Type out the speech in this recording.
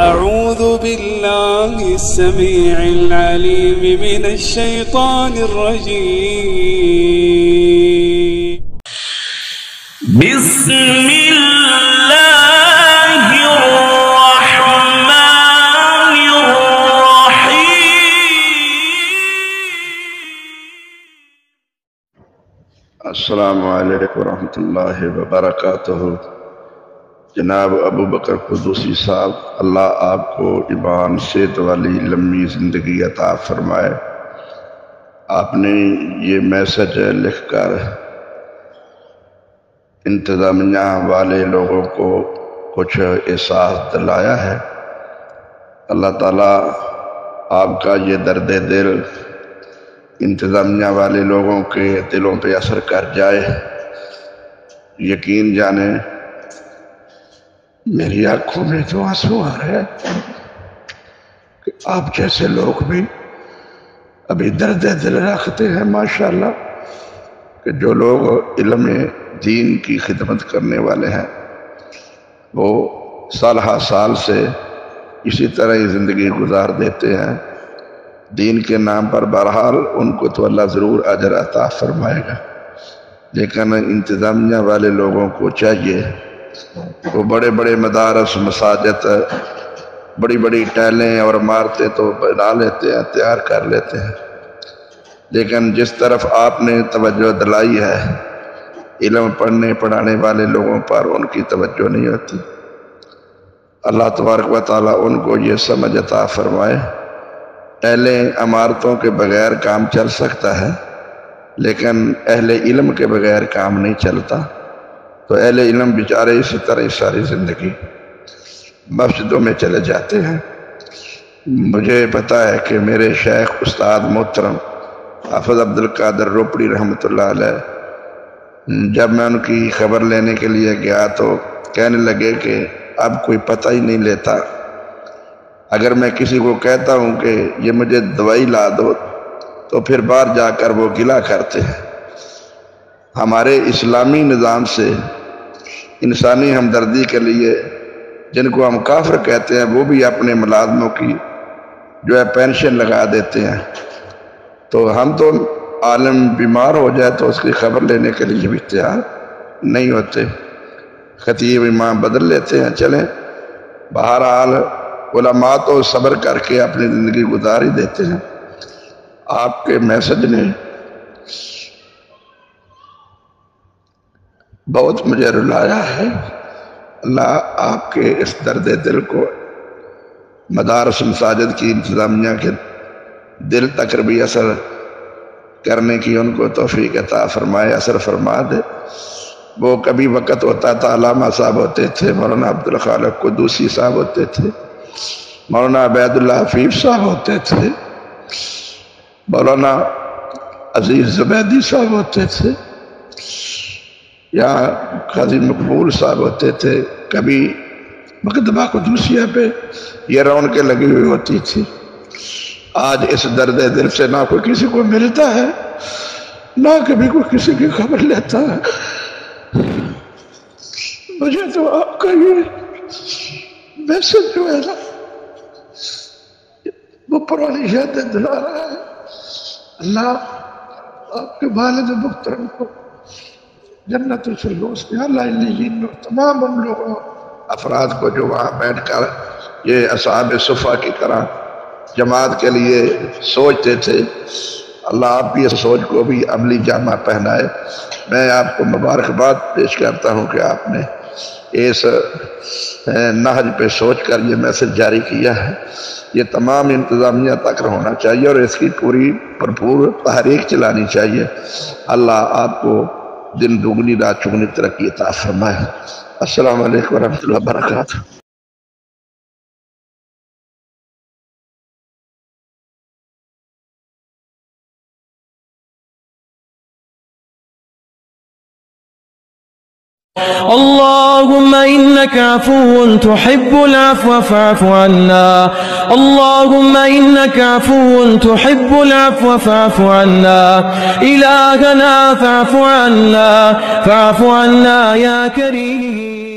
أعوذ بالله السميع العليم من الشيطان الرجيم. بسم الله الرحمن الرحيم. السلام علیکم ورحمۃ اللہ وبرکاتہ۔ جناب ابو بکر قدوسی صاحب، اللہ آپ کو ایمان صحت والی لمبی زندگی عطا فرمائے۔ آپ نے یہ میسج لکھ کر انتظامیہ والے لوگوں کو کچھ احساس دلایا ہے۔ اللہ تعالیٰ آپ کا یہ درد دل انتظامیہ والے لوگوں کے دلوں پہ اثر کر جائے۔ یقین جانیں میری آنکھوں میں جو آنسو آ رہے ہیں کہ آپ جیسے لوگ بھی ابھی درد دل رکھتے ہیں ماشاءاللہ، کہ جو لوگ علم دین کی خدمت کرنے والے ہیں وہ سال ہر سال سے اسی طرح ہی زندگی گزار دیتے ہیں۔ دین کے نام پر بہرحال ان کو تو اللہ ضرور اجر عطا فرمائے گا، لیکن انتظامیہ والے لوگوں کو چاہیے وہ بڑے بڑے مدارس مساجد بڑی بڑی ٹیلیں اور عمارتیں تو بنا لیتے ہیں، تیار کر لیتے ہیں، لیکن جس طرف آپ نے توجہ دلائی ہے علم پڑھنے پڑھانے والے لوگوں پر ان کی توجہ نہیں ہوتی۔ اللہ تبارک و تعالیٰ ان کو یہ سمجھ عطا فرمائے۔ ٹیلیں عمارتوں کے بغیر کام چل سکتا ہے، لیکن اہل علم کے بغیر کام نہیں چلتا۔ تو اہل علم بیچارے اسی طرح ساری زندگی مسجدوں میں چلے جاتے ہیں۔ مجھے پتہ ہے کہ میرے شیخ استاد محترم حافظ عبدالقادر روپڑی رحمۃ اللہ علیہ، جب میں ان کی خبر لینے کے لیے گیا تو کہنے لگے کہ اب کوئی پتہ ہی نہیں لیتا، اگر میں کسی کو کہتا ہوں کہ یہ مجھے دوائی لا دو تو پھر باہر جا کر وہ گلہ کرتے ہیں۔ ہمارے اسلامی نظام سے انسانی ہمدردی کے لیے جن کو ہم کافر کہتے ہیں وہ بھی اپنے ملازموں کی جو ہے پینشن لگا دیتے ہیں، تو ہم تو عالم بیمار ہو جائے تو اس کی خبر لینے کے لیے بھی تیار نہیں ہوتے۔ خطیب امام بدل لیتے ہیں، چلیں بہرحال علماء تو صبر کر کے اپنی زندگی گزار ہی دیتے ہیں۔ آپ کے میسج نے بہت مجھے رلایا ہے۔ اللہ آپ کے اس درد دل کو مدارس مساجد کی انتظامیہ کے دل تک بھی اثر کرنے کی ان کو توفیق عطا فرمائے، اثر فرما دے۔ وہ کبھی وقت ہوتا تھا علامہ صاحب ہوتے تھے، مولانا عبدالخالق قدوسی صاحب ہوتے تھے، مولانا عبید اللہ حفیظ صاحب ہوتے تھے، مولانا عزیز زبیدی صاحب ہوتے تھے، یا قاضی مقبول صاحب ہوتے تھے۔ کبھی مقدمہ قدوسیہ پہ یہ رونقیں لگی ہوئی ہوتی تھی۔ آج اس درد دل سے نہ کوئی کسی کو ملتا ہے، نہ کبھی کوئی کسی کی خبر لیتا ہے۔ مجھے تو آپ کا یہ میسج جو ہے نا وہ پرانی یادیں دلا رہا ہے۔ اللہ آپ کے والد محترم کو جنت الفردوس میں اعلیٰ علیین میں تمام ان لوگوں افراد کو جو وہاں بیٹھ کر یہ اصحاب صفہ کی طرح جماعت کے لیے سوچتے تھے، اللہ آپ کی اس سوچ کو بھی عملی جامہ پہنائے۔ میں آپ کو مبارکباد پیش کرتا ہوں کہ آپ نے اس نہج پہ سوچ کر یہ میسج جاری کیا ہے۔ یہ تمام انتظامیہ تک ہونا چاہیے اور اس کی پوری بھرپور تحریک چلانی چاہیے۔ اللہ آپ کو دن دگنی رات چگنی ترقی عطا فرمائے۔ السلام علیکم ورحمۃ اللہ وبرکاتہ۔ اللهم إنك عفو تحب العفو فاعف عنا. اللهم إنك عفو تحب العفو فاعف عنا. إلهنا فاعف عنا يا كريم.